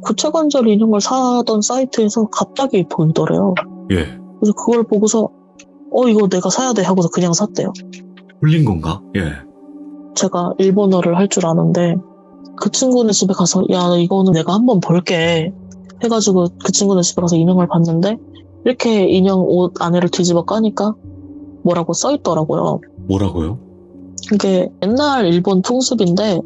구체관절 인형을 사던 사이트에서 갑자기 보이더래요. 예. 그래서 그걸 보고서 이거 내가 사야 돼 하고서 그냥 샀대요. 홀린 건가? 예. 제가 일본어를 할 줄 아는데 그 친구네 집에 가서 야 이거는 내가 한번 볼게 해가지고 그 친구네 집에 가서 인형을 봤는데 이렇게 인형 옷 안에를 뒤집어 까니까 뭐라고 써있더라고요. 뭐라고요? 이게 옛날 일본 풍습인데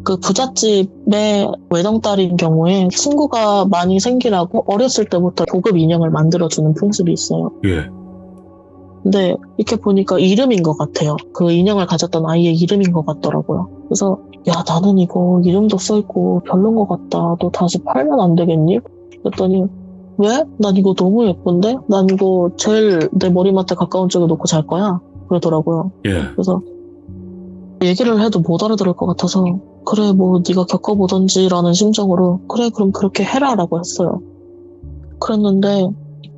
그 부잣집의 외동딸인 경우에 친구가 많이 생기라고 어렸을 때부터 고급 인형을 만들어주는 풍습이 있어요. 예. 근데 이렇게 보니까 이름인 것 같아요. 그 인형을 가졌던 아이의 이름인 것 같더라고요. 그래서 야 나는 이거 이름도 써있고 별론 것 같다. 너 다시 팔면 안 되겠니? 그랬더니 왜? 난 이거 너무 예쁜데? 난 이거 제일 내 머리맡에 가까운 쪽에 놓고 잘 거야. 그러더라고요. 예. 그래서 얘기를 해도 못 알아들을 것 같아서 그래 뭐 네가 겪어보던지 라는 심정으로 그래 그럼 그렇게 해라 라고 했어요. 그랬는데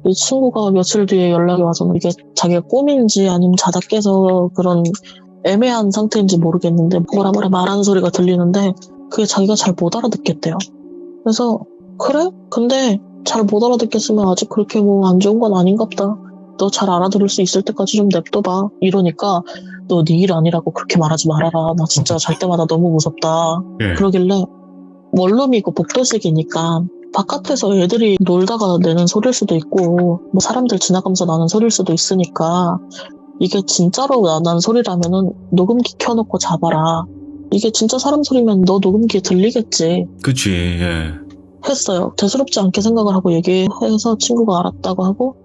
이 친구가 며칠 뒤에 연락이 와서 이게 자기가 꿈인지 아니면 자다 깨서 그런 애매한 상태인지 모르겠는데 뭐라 말하는 소리가 들리는데 그게 자기가 잘 못 알아듣겠대요. 그래서 그래? 근데 잘 못 알아듣겠으면 아직 그렇게 뭐 안 좋은 건 아닌갑다. 너 잘 알아들을 수 있을 때까지 좀 냅둬봐. 이러니까 너 네 일 아니라고 그렇게 말하지 말아라. 나 진짜 잘 때마다 너무 무섭다. 예. 그러길래 원룸이고 복도식이니까 바깥에서 애들이 놀다가 내는 소리일 수도 있고 뭐 사람들 지나가면서 나는 소리일 수도 있으니까 이게 진짜로 나는 소리라면은 녹음기 켜놓고 잡아라. 이게 진짜 사람 소리면 너 녹음기에 들리겠지. 그치, 예. 했어요. 대수롭지 않게 생각을 하고 얘기해서 친구가 알았다고 하고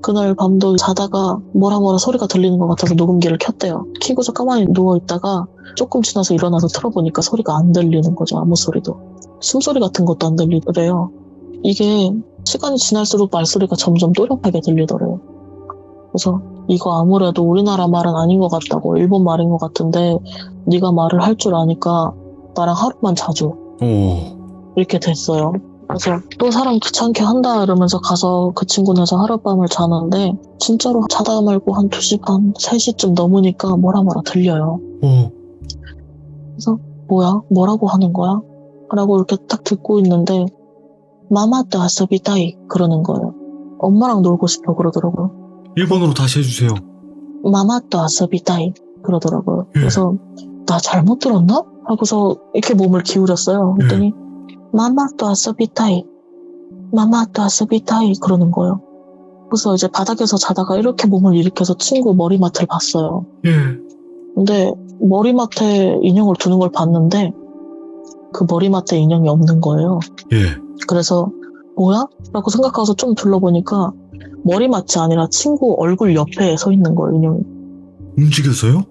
그날 밤도 자다가 뭐라 소리가 들리는 것 같아서 녹음기를 켰대요. 켜고서 가만히 누워있다가 조금 지나서 일어나서 틀어보니까 소리가 안 들리는 거죠. 아무 소리도. 숨소리 같은 것도 안 들리더래요. 이게 시간이 지날수록 말소리가 점점 또렷하게 들리더래요. 그래서 이거 아무래도 우리나라 말은 아닌 것 같다고, 일본 말인 것 같은데 네가 말을 할 줄 아니까 나랑 하루만 자줘. 이렇게 됐어요. 그래서 또 사람 귀찮게 한다 이러면서 가서 그 친구네서 하룻밤을 자는데 진짜로 자다 말고 한 2시 반, 3시쯤 넘으니까 뭐라 들려요. 그래서 뭐야? 뭐라고 하는 거야? 라고 이렇게 딱 듣고 있는데 마마또 아소비타이 그러는 거예요. 엄마랑 놀고 싶어 그러더라고요. 일본어로 다시 해주세요. 마마또 아소비타이 그러더라고요. 그래서 나 잘못 들었나? 하고서 이렇게 몸을 기울였어요. 그랬더니 마마또 아소비타이 마마또 아소비타이 그러는 거예요. 그래서 이제 바닥에서 자다가 이렇게 몸을 일으켜서 친구 머리맡을 봤어요. 근데 머리맡에 인형을 두는 걸 봤는데 그 머리맡에 인형이 없는 거예요. 그래서 뭐야? 라고 생각하고서 좀 둘러보니까 머리맡이 아니라 친구 얼굴 옆에 서 있는 거예요, 인형이. 움직였어요?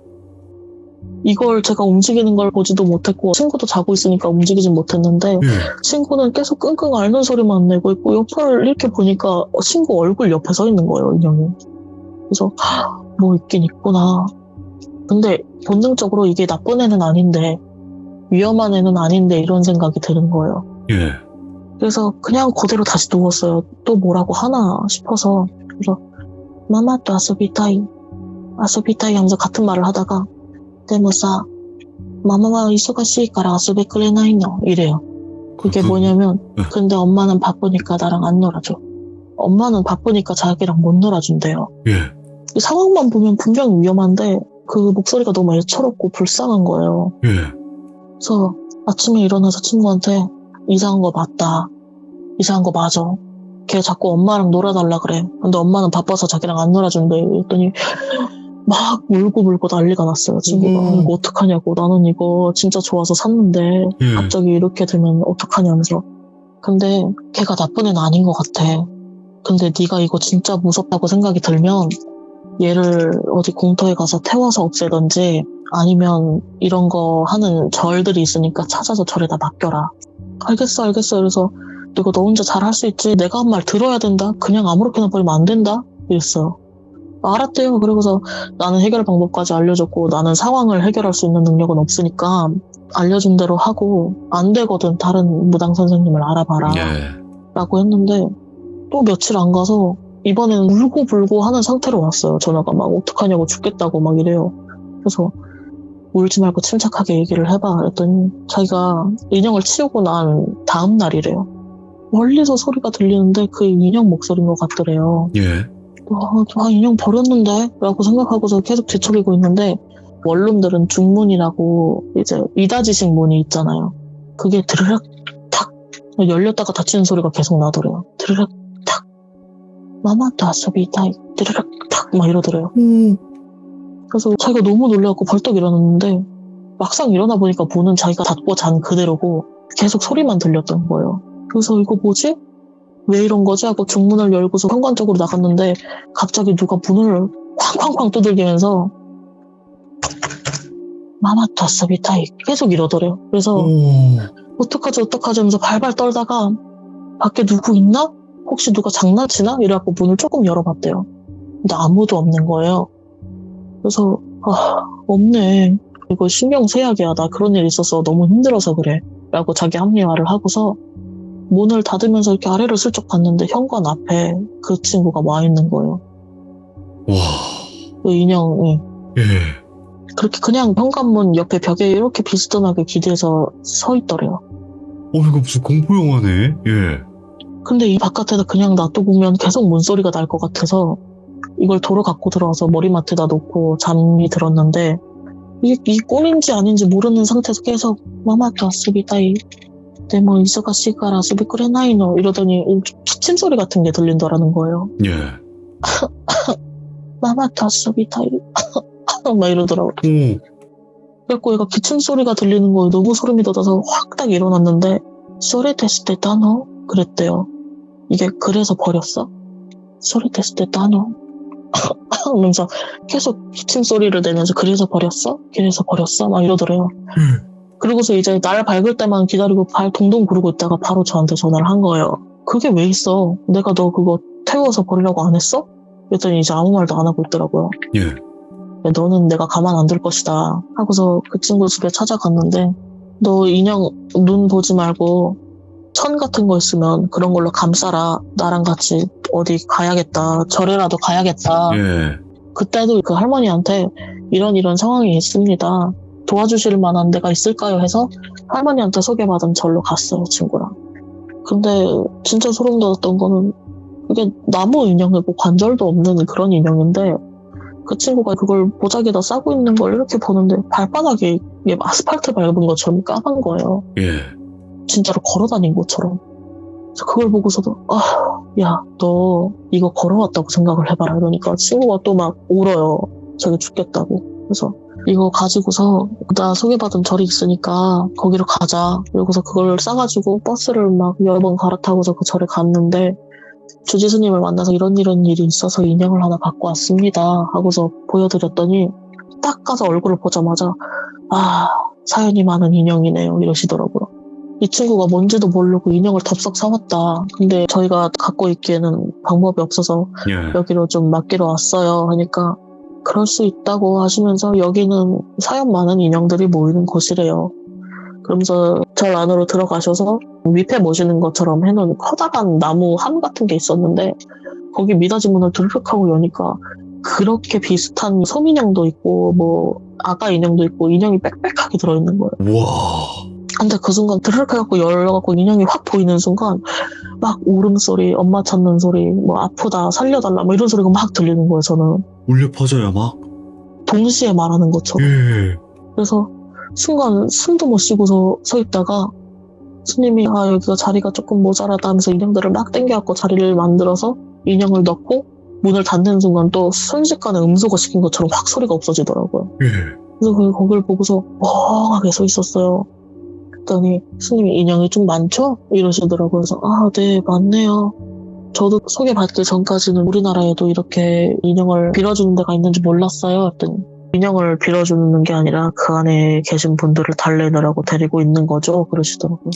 이걸 제가 움직이는 걸 보지도 못했고 친구도 자고 있으니까 움직이진 못했는데 친구는 계속 끙끙 앓는 소리만 내고 있고 옆을 이렇게 보니까 친구 얼굴 옆에 서 있는 거예요, 인형이. 그래서 뭐 있긴 있구나. 근데 본능적으로 이게 나쁜 애는 아닌데 위험한 애는 아닌데 이런 생각이 드는 거예요. 그래서 그냥 그대로 다시 누웠어요. 또 뭐라고 하나 싶어서. 그래서 마마또 아소비타이 하면서 같은 말을 하다가 데모사 마마가 이소가시이까라 아소베 그레나이노 이래요. 그게 뭐냐면 근데 엄마는 바쁘니까 나랑 안 놀아줘. 엄마는 바쁘니까 자기랑 못 놀아준대요. 이 상황만 보면 분명 위험한데 그 목소리가 너무 애처롭고 불쌍한 거예요. 그래서 아침에 일어나서 친구한테 이상한 거 맞다. 이상한 거 맞아. 걔 자꾸 엄마랑 놀아달라 그래. 근데 엄마는 바빠서 자기랑 안 놀아준대. 그랬더니 막 울고 난리가 났어요. 친구가. 이거 어떡하냐고. 나는 이거 진짜 좋아서 샀는데 갑자기 이렇게 되면 어떡하냐면서. 근데 걔가 나쁜 애는 아닌 것 같아. 근데 네가 이거 진짜 무섭다고 생각이 들면 얘를 어디 공터에 가서 태워서 없애던지 아니면 이런 거 하는 절들이 있으니까 찾아서 절에다 맡겨라. 알겠어. 그래서 이거 너 혼자 잘 할 수 있지. 내가 한 말 들어야 된다. 그냥 아무렇게나 버리면 안 된다. 이랬어요. 알았대요. 그러고서 나는 해결 방법까지 알려줬고 나는 상황을 해결할 수 있는 능력은 없으니까 알려준 대로 하고 안 되거든 다른 무당 선생님을 알아봐라 라고 했는데 또 며칠 안 가서 이번에는 울고불고 하는 상태로 왔어요. 전화가 막 어떡하냐고 죽겠다고 막 이래요. 그래서 울지 말고 침착하게 얘기를 해봐 그랬더니 자기가 인형을 치우고 난 다음 날이래요. 멀리서 소리가 들리는데 그 인형 목소리인 것 같더래요. 인형 버렸는데? 라고 생각하고서 계속 뒤척이고 있는데 원룸들은 중문이라고 이제 이다지식 문이 있잖아요. 그게 드르륵 탁 열렸다가 닫히는 소리가 계속 나더래요. 드르륵 탁 마마또 아소비타이 드르륵 탁 막 이러더래요. 그래서 자기가 너무 놀라고 벌떡 일어났는데 막상 일어나 보니까 문은 자기가 닫고 잔 그대로고 계속 소리만 들렸던 거예요. 그래서 이거 뭐지? 왜 이런 거지? 하고 중문을 열고서 현관 쪽으로 나갔는데 갑자기 누가 문을 쾅쾅쾅 두들기면서 마마또 아소비타이 계속 이러더래요. 그래서 어떡하지 하면서 발발 떨다가 밖에 누구 있나? 혹시 누가 장난치나? 이래갖고 문을 조금 열어봤대요. 근데 아무도 없는 거예요. 그래서 없네. 이거 신경 세약이야. 나 그런 일 있어서 너무 힘들어서 그래. 라고 자기 합리화를 하고서 문을 닫으면서 이렇게 아래를 슬쩍 봤는데 현관 앞에 그 친구가 와 있는 거예요. 와. 그 인형이. 예. 그렇게 그냥 현관문 옆에 벽에 이렇게 비스듬하게 기대서 서 있더래요. 이거 무슨 공포 영화네. 예. 근데 이 바깥에다 그냥 놔두면 계속 문소리가 날 것 같아서 이걸 도로 갖고 들어와서 머리맡에다 놓고 잠이 들었는데 이게 꿈인지 아닌지 모르는 상태에서 계속 마마타 스비다이 데모 이소가시가라 스비쿠레나이노 이러더니 기침 소리 같은 게 들린다라는 거예요. 예. 마마타 스비다이 막 이러더라고요. 오. 그래갖고 얘가 기침 소리가 들리는 거에 너무 소름이 돋아서 확 딱 일어났는데 소리 테스테 따노? 그랬대요. 이게 그래서 버렸어? 소리 테스테 따노? 하면서 계속 기침 소리를 내면서 그래서 버렸어? 그래서 버렸어? 막 이러더래요. 그리고서 이제 날 밝을 때만 기다리고 발 동동 구르고 있다가 바로 저한테 전화를 한 거예요. 그게 왜 있어? 내가 너 그거 태워서 버리라고 안 했어? 그랬더니 이제 아무 말도 안 하고 있더라고요. 예. 너는 내가 가만 안 둘 것이다 하고서 그 친구 집에 찾아갔는데 너 인형 눈 보지 말고 천 같은 거 있으면 그런 걸로 감싸라. 나랑 같이 어디 가야겠다. 절에라도 가야겠다. 예. 그때도 그 할머니한테 이런 상황이 있습니다. 도와주실 만한 데가 있을까요? 해서 할머니한테 소개받은 절로 갔어요, 친구랑. 근데 진짜 소름 돋았던 거는 이게 나무 인형이고 관절도 없는 그런 인형인데 그 친구가 그걸 보자기에다 싸고 있는 걸 이렇게 보는데 발바닥이 이게 아스팔트 밟은 것처럼 까만 거예요. 예. 진짜로 걸어다닌 것처럼. 그래서 그걸 보고서도 야, 너 이거 걸어왔다고 생각을 해봐라. 이러니까 친구가 또 막 울어요. 자기 죽겠다고. 그래서 이거 가지고서 나 소개받은 절이 있으니까 거기로 가자. 그러고서 그걸 싸가지고 버스를 막 여러 번 갈아타고서 그 절에 갔는데 주지 스님을 만나서 이런 일이 있어서 인형을 하나 갖고 왔습니다 하고서 보여드렸더니 딱 가서 얼굴을 보자마자 사연이 많은 인형이네요 이러시더라고요. 이 친구가 뭔지도 모르고 인형을 덥석 사왔다. 근데 저희가 갖고 있기에는 방법이 없어서 예. 여기로 좀 맡기러 왔어요 하니까 그럴 수 있다고 하시면서 여기는 사연 많은 인형들이 모이는 곳이래요. 그러면서 절 안으로 들어가셔서 위패 모시는 것처럼 해놓은 커다란 나무 함 같은 게 있었는데 거기 미닫이 문을 드르륵 하고 여니까 그렇게 비슷한 소민형도 있고 뭐 아가 인형도 있고 인형이 빽빽하게 들어있는 거예요. 우와. 근데 그 순간 드르륵 해갖고 열려갖고 인형이 확 보이는 순간 막 울음소리, 엄마 찾는 소리, 뭐 아프다, 살려달라 뭐 이런 소리가 막 들리는 거예요. 저는 울려 퍼져요 막. 동시에 말하는 것처럼. 예. 그래서 순간 숨도 못 쉬고서 서 있다가 스님이 여기가 자리가 조금 모자라다 하면서 인형들을 막 당겨갖고 자리를 만들어서 인형을 넣고 문을 닫는 순간 또 순식간에 음소거 시킨 것처럼 확 소리가 없어지더라고요. 예. 그래서 거기를 보고서 멍하게 서 있었어요. 그랬더니 스님이 인형이 좀 많죠? 이러시더라고요. 그래서 네 많네요. 저도 소개받기 전까지는 우리나라에도 이렇게 인형을 빌어주는 데가 있는지 몰랐어요. 그랬더니 인형을 빌어주는 게 아니라 그 안에 계신 분들을 달래느라고 데리고 있는 거죠. 그러시더라고요.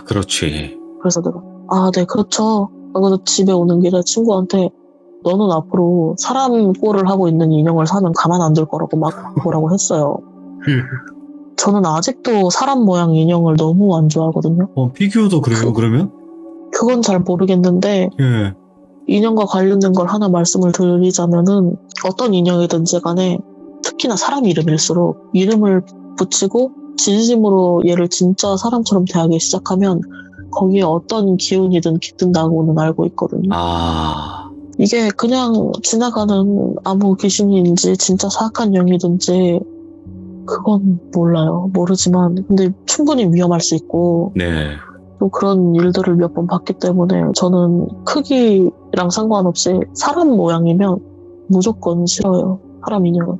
그렇지. 그래서 내가 네 그렇죠. 그래서 집에 오는 길에 친구한테 너는 앞으로 사람 꼴을 하고 있는 인형을 사면 가만 안 둘 거라고 막 뭐라고 했어요. 예. 저는 아직도 사람 모양 인형을 너무 안 좋아하거든요. 피규어도 그래요 그러면? 그건 잘 모르겠는데 예. 인형과 관련된 걸 하나 말씀을 드리자면은 어떤 인형이든지 간에 특히나 사람 이름일수록 이름을 붙이고 진심으로 얘를 진짜 사람처럼 대하기 시작하면 거기에 어떤 기운이든 깃든다고는 알고 있거든요. 이게 그냥 지나가는 아무 귀신인지 진짜 사악한 영이든지 그건 몰라요. 모르지만 근데 충분히 위험할 수 있고 네. 또 그런 일들을 몇 번 봤기 때문에 저는 크기랑 상관없이 사람 모양이면 무조건 싫어요. 사람 인형은.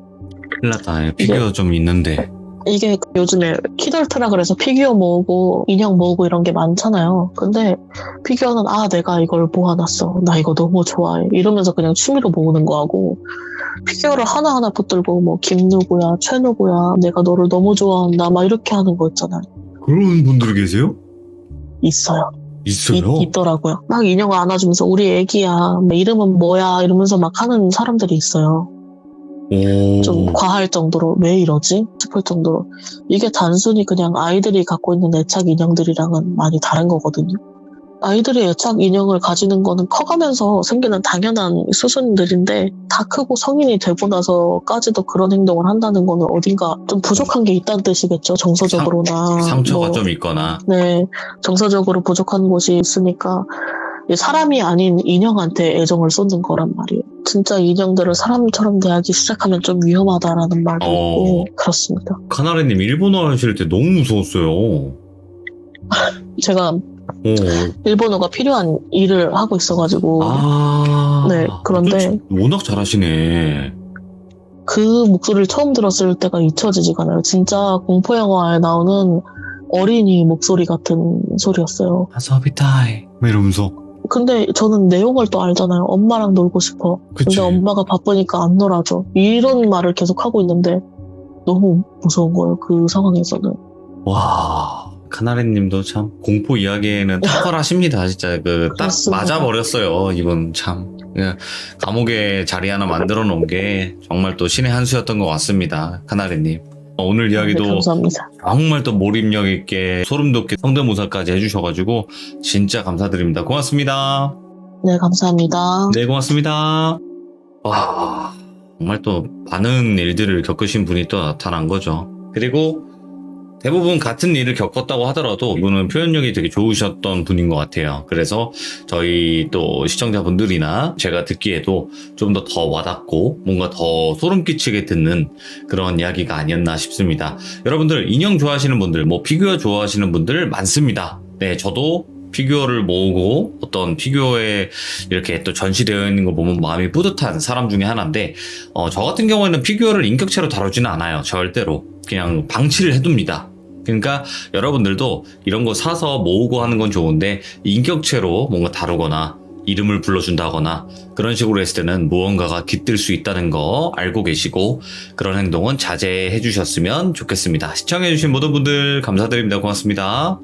큰일 났다. 피규어 좀 있는데. 이게 요즘에 키덜트라 그래서 피규어 모으고 인형 모으고 이런 게 많잖아요. 근데 피규어는 내가 이걸 모아놨어. 나 이거 너무 좋아해. 이러면서 그냥 취미로 모으는 거하고 피규어를 하나하나 붙들고 뭐 김누구야, 최누구야, 내가 너를 너무 좋아한다 막 이렇게 하는 거 있잖아요. 그런 분들이 계세요? 있어요. 있어요? 있더라고요. 막 인형 안아주면서 우리 애기야, 뭐 이름은 뭐야 이러면서 막 하는 사람들이 있어요. 오. 좀 과할 정도로 왜 이러지 싶을 정도로 이게 단순히 그냥 아이들이 갖고 있는 애착 인형들이랑은 많이 다른 거거든요. 아이들이 애착 인형을 가지는 거는 커가면서 생기는 당연한 수순들인데 다 크고 성인이 되고 나서까지도 그런 행동을 한다는 거는 어딘가 좀 부족한 게 있다는 뜻이겠죠. 정서적으로나 상처가 뭐, 좀 있거나. 네, 정서적으로 부족한 곳이 있으니까 사람이 아닌 인형한테 애정을 쏟는 거란 말이에요. 진짜 인형들을 사람처럼 대하기 시작하면 좀 위험하다라는 말도 있고 그렇습니다. 카나리님 일본어 하실 때 너무 무서웠어요. 제가 오. 일본어가 필요한 일을 하고 있어가지고 네, 그런데 워낙 잘하시네. 그 목소리를 처음 들었을 때가 잊혀지지가 않아요. 진짜 공포 영화에 나오는 어린이 목소리 같은 소리였어요. 아서비타이 이러면서. 근데 저는 내용을 또 알잖아요. 엄마랑 놀고 싶어. 그치. 근데 엄마가 바쁘니까 안 놀아줘. 이런 말을 계속 하고 있는데 너무 무서운 거예요. 그 상황에서는. 와, 카나리님도 참 공포 이야기에는 탁월하십니다. 진짜 그 딱 그렇습니다. 맞아버렸어요. 이분 참 그냥 감옥에 자리 하나 만들어 놓은 게 정말 또 신의 한 수였던 것 같습니다. 카나리님. 오늘 이야기도 네, 감사합니다. 정말 또 몰입력 있게 소름 돋게 성대모사까지 해주셔가지고 진짜 감사드립니다. 고맙습니다. 네, 감사합니다. 네, 고맙습니다. 와, 정말 또 많은 일들을 겪으신 분이 또 나타난 거죠. 그리고 대부분 같은 일을 겪었다고 하더라도 이분은 표현력이 되게 좋으셨던 분인 것 같아요. 그래서 저희 또 시청자분들이나 제가 듣기에도 좀 더 와닿고 뭔가 더 소름 끼치게 듣는 그런 이야기가 아니었나 싶습니다. 여러분들 인형 좋아하시는 분들, 뭐 피규어 좋아하시는 분들 많습니다. 네, 저도 피규어를 모으고 어떤 피규어에 이렇게 또 전시되어 있는 거 보면 마음이 뿌듯한 사람 중에 하나인데 저 같은 경우에는 피규어를 인격체로 다루지는 않아요. 절대로. 그냥 방치를 해둡니다. 그러니까 여러분들도 이런 거 사서 모으고 하는 건 좋은데 인격체로 뭔가 다루거나 이름을 불러준다거나 그런 식으로 했을 때는 무언가가 깃들 수 있다는 거 알고 계시고 그런 행동은 자제해 주셨으면 좋겠습니다. 시청해 주신 모든 분들 감사드립니다. 고맙습니다.